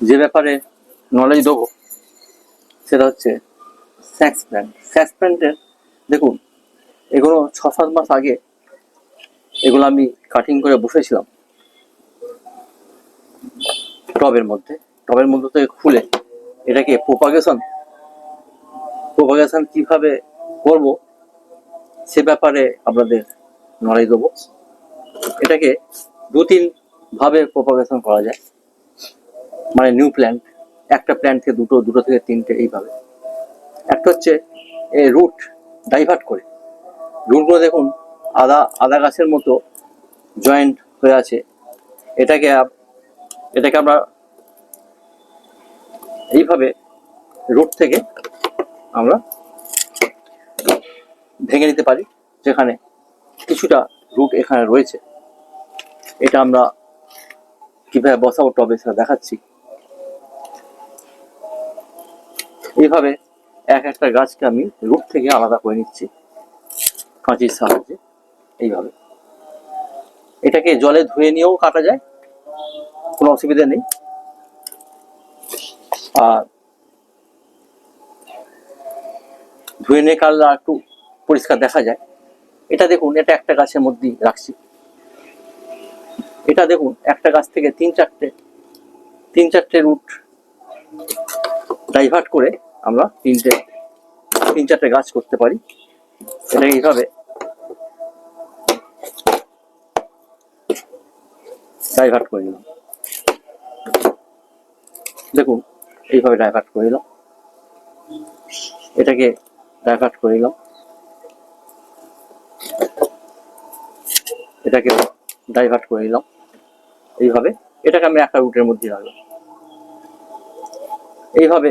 যে ব্যাপারে নলেজ দেবো সেটা হচ্ছে স্যাক্স প্ল্যান্ট। স্যাক্স প্ল্যান্টের দেখুন, এগুলো 6-7 মাস আগে এগুলো আমি কাটিং করে বসেছিলাম টবের মধ্যে থেকে খুলে এটাকে প্রোপাগেশন কিভাবে করব সে ব্যাপারে আপনাদের নলেজ দেবো। এটাকে 2-3 ভাবে প্রোপাগেশন করা যায়, মানে নিউ প্ল্যান্ট, একটা প্ল্যান্ট থেকে দুটো থেকে তিনটে, এইভাবে। একটা হচ্ছে রুট ডাইভার্ট করে। রুটগুলো দেখুন আদা গাছের মতো জয়েন্ট হয়ে আছে। এটাকে আমরা এইভাবে রুট থেকে আমরা ভেঙে নিতে পারি, যেখানে কিছুটা রুট এখানে রয়েছে। এটা আমরা কিভাবে বসাবো টবে সেটা দেখাচ্ছি। এইভাবে একটা গাছকে আমি রুট থেকে আলাদা করে নিচ্ছি কাঁচির সাহায্যে। এইভাবে এটাকে জলে ধুয়ে নিয়েও কাটা যায়, কোনো অসুবিধা নেই। আর ধুয়ে নিয়ে কাটলে একটু পরিষ্কার দেখা যায়। এটা দেখুন, এটা একটা গাছের মধ্যেই রাখছি। এটা দেখুন, একটা গাছ থেকে তিন চারটে রুট ডাইভার্ট করে আমরা তিন চারটে গাছ করতে পারি। এটা এইভাবে ডাইভার্ট করে নিলাম। দেখুন, এইভাবে ডাইভার্ট করে নিলাম, এটাকে ডাইভার্ট করে নিলাম, এটাকে ডাইভার্ট করে নিলাম। এইভাবে এটাকে আমি একটা রুটের মধ্যে রাখলাম। এইভাবে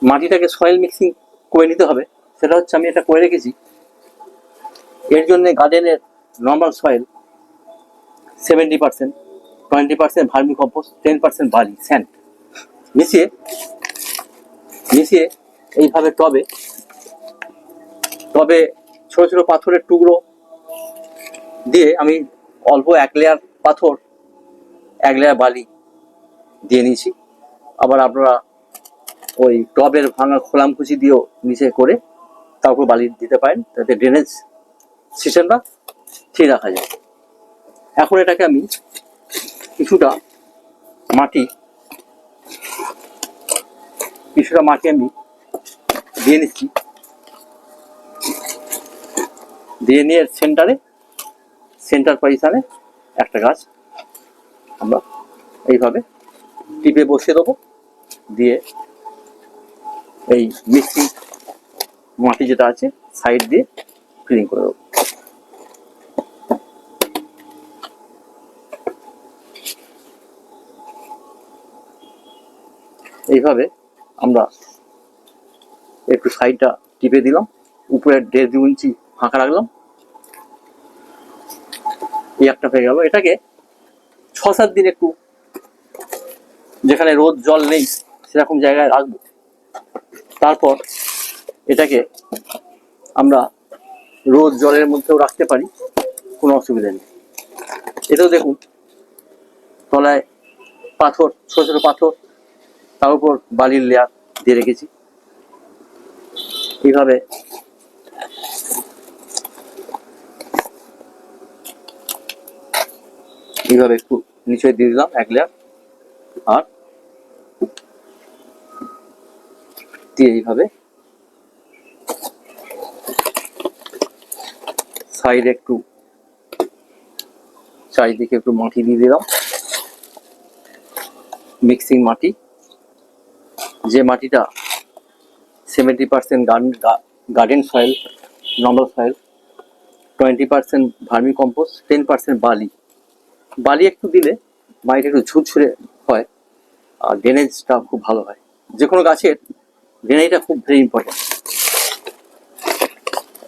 মাটিটাকে সয়েল মিক্সিং করে নিতে হবে। সেটা হচ্ছে, আমি এটা করে রেখেছি। এর জন্য গার্ডেনের নর্মাল সয়েল 70%, 20% ভার্মি কম্পোস্ট, 10% বালি স্যান্ড মিশিয়ে এইভাবে টবে ছোট ছোট পাথরের টুকরো দিয়ে আমি অল্প 1 লেয়ার পাথর 1 লেয়ার বালি দিয়ে নিয়েছি। আবার আপনারা ওই টবের ভাঙা খোলামকুচি দিয়েও নিচে করে তারপর বালি দিতে পারেন, তাতে ড্রেনেজ সিস্টেমটা ঠিক রাখা যায়। এখন এটাকে আমি কিছুটা মাটি আমি দিয়ে নিচ্ছি। দিয়ে নিয়ে সেন্টার পজিশনে একটা গাছ আমরা এইভাবে টিপে বসিয়ে দেবো, দিয়ে এই মিক্সিং মাটি যেটা আছে সাইড দিয়ে ফিলিং করে দেবো। এইভাবে আমরা একটু সাইডটা টিপে দিলাম, উপরে 1.5-2 ইঞ্চি ফাঁকা রাখলাম। এই একটা হয়ে গেল। এটাকে 6-7 দিন একটু, যেখানে রোদ জল নেই সেরকম জায়গায় রাখবো। তারপর এটাকে আমরা রোদ জলের মধ্যেও রাখতে পারি, কোনো অসুবিধা নেই। এটাও দেখুন, তলায় পাথর, ছোট ছোট পাথর, তার উপর বালির লেয়ার দিয়ে রেখেছি। এইভাবে একটু নিচে দিয়ে দিলাম 1 লেয়ার, আর দিয়ে এইভাবে সাইডে চারিদিকে একটু মাটি দিয়ে দিলাম, মিক্সিং মাটি। যে মাটিটা 70% garden soil, normal soil, 20% vermi compost, 10% বালি একটু দিলে মাটিটা একটু ঝুরঝুরে হয়, আর ড্রেনেজটা খুব ভালো হয়। যে কোনো গাছের ড্রেনেজটা খুব ভেরি ইম্পর্টেন্ট।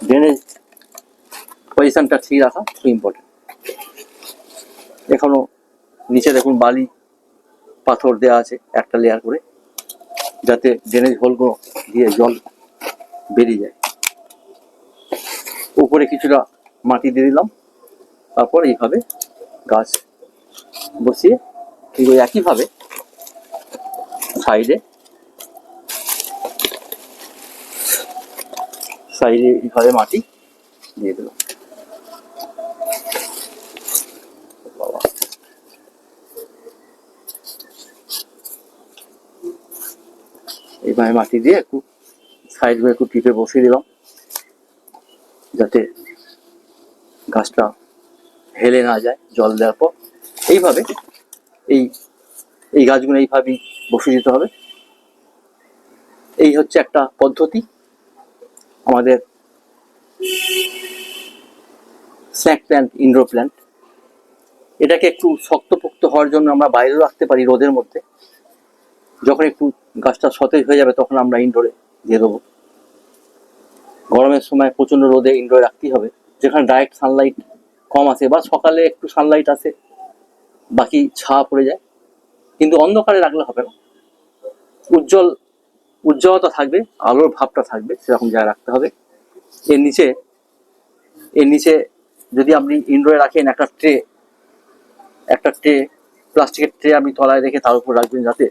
ড্রেনেজ পজিশনটা ঠিক রাখা খুব ইম্পর্টেন্ট। এখনো নিচে দেখুন বালি পাথর দেওয়া আছে একটা লেয়ার করে, যাতে ড্রেনেজ হোলগুলো দিয়ে জল বেরিয়ে যায়। উপরে কিছুটা মাটি দিয়ে দিলাম, তারপর এইভাবে গাছ বসিয়ে ঠিক ওই একইভাবে সাইডে এইভাবে মাটি দিয়ে দিলাম। এইভাবে মাটি দিয়ে একটু সাইড করে একটু টিপে বসিয়ে দিলাম, যাতে গাছটা হেলে না যায় জল দেওয়ার পর। এইভাবে এই এই গাছগুলো এইভাবেই বসিয়ে দিতে হবে। এই হচ্ছে একটা পদ্ধতি আমাদের স্ন্যাক প্ল্যান্ট, ইনডোর প্ল্যান্ট। এটাকে একটু শক্তপোক্ত হওয়ার জন্য আমরা বাইরেও রাখতে পারি রোদের মধ্যে। যখন একটু গাছটা সতেজ হয়ে যাবে তখন আমরা ইনডোরে দিয়ে দেবো। গরমের সময় প্রচন্ড রোদে ইনডোরে রাখতেই হবে, যেখানে ডাইরেক্ট সানলাইট কম আসে বা সকালে একটু সানলাইট আসে, বাকি ছায়া পড়ে যায়। কিন্তু অন্ধকারে রাখলে হবে না, উজ্জ্বলতা থাকবে, আলোর ভাবটা থাকবে, সেরকম জায়গায় রাখতে হবে। এর নিচে যদি আপনি ইনডোরে রাখেন একটা ট্রে প্লাস্টিকের ট্রে আপনি তলায় রেখে তার উপর রাখবেন, যাতে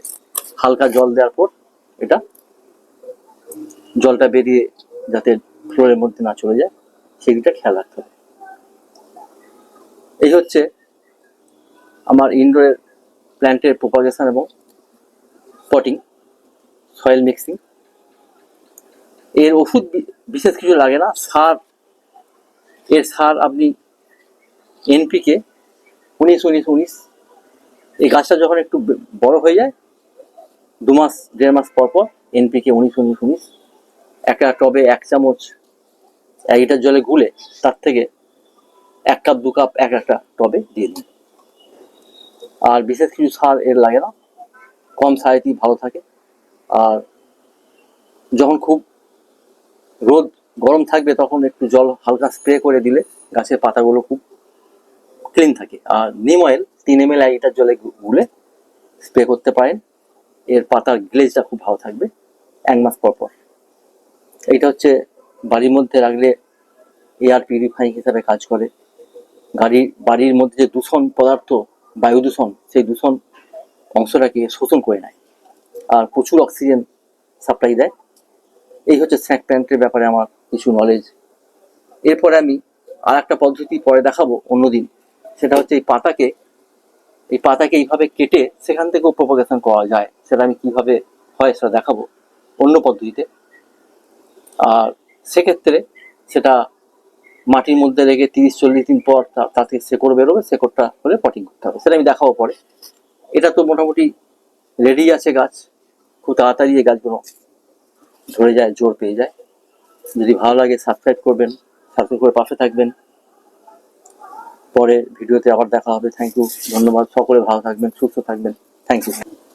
হালকা জল দেওয়ার পর এটা জলটা বেরিয়ে যাতে ফ্লোরের মধ্যে না চলে যায়, সেদিকটা খেয়াল রাখতে হবে। এই হচ্ছে আমার ইনডোরের প্ল্যান্টের প্রোপাগেশন এবং পটিং, সয়েল মিক্সিং। এর ওষুধ বিশেষ কিছু লাগে না। সার আপনি এনপিকে 19-19-19, এই গাছটা যখন একটু বড় হয়ে যায় 2-1.5 মাস পর পর এনপিকে 19-19-19 একটা টবে 1 চামচ 1 লিটার জলে গুলে তার থেকে 1 কাপ 2 কাপ একটা টবে দিয়ে দিন। আর বিশেষ কিছু সার এর লাগে না, কম সারেতেই ভালো থাকে। আর যখন খুব রোদ গরম থাকবে তখন একটু জল হালকা স্প্রে করে দিলে গাছের পাতাগুলো খুব ক্লিন থাকে। আর নিম অয়েল 3 ml 1 লিটার জলে গুলে স্প্রে করতে পারেন, এর পাতার গ্লেজটা খুব ভালো থাকবে 1 মাস পর পর। এইটা হচ্ছে বাড়ির মধ্যে রাখলে এয়ার পিউরিফাইং হিসাবে কাজ করে। বাড়ির মধ্যে যে দূষণ পদার্থ, বায়ু দূষণ, সেই দূষণ অংশটাকে শোষণ করে নেয় আর প্রচুর অক্সিজেন সাপ্লাই দেয়। এই হচ্ছে স্ন্যাক প্ল্যান্টের ব্যাপারে আমার কিছু নলেজ। এরপরে আমি আর একটা পদ্ধতি পরে দেখাবো অন্যদিন, সেটা হচ্ছে এই পাতাকে এইভাবে কেটে সেখান থেকেও প্রোপাগেশন করা যায়। সেটা আমি কিভাবে হয় সেটা দেখাবো অন্য পদ্ধতিতে। আর সেক্ষেত্রে সেটা মাটির মধ্যে রেখে 30-40 দিন পর তাতে শেকড় বেরোবে, শেকড়টা হলে পটিং করতে হবে, সেটা আমি দেখাবো পরে। এটা তো মোটামুটি রেডি আছে গাছ, খুব তাড়াতাড়ি এই গাছগুলো ধরে যায়, জোর পেয়ে যায়। যদি ভালো লাগে সাবস্ক্রাইব করবেন, সাবস্ক্রাইব করে পাশে থাকবেন। পরে ভিডিওতে আবার দেখা হবে। থ্যাংক ইউ, ধন্যবাদ। সকলে ভালো থাকবেন, সুস্থ থাকবেন। Thank you.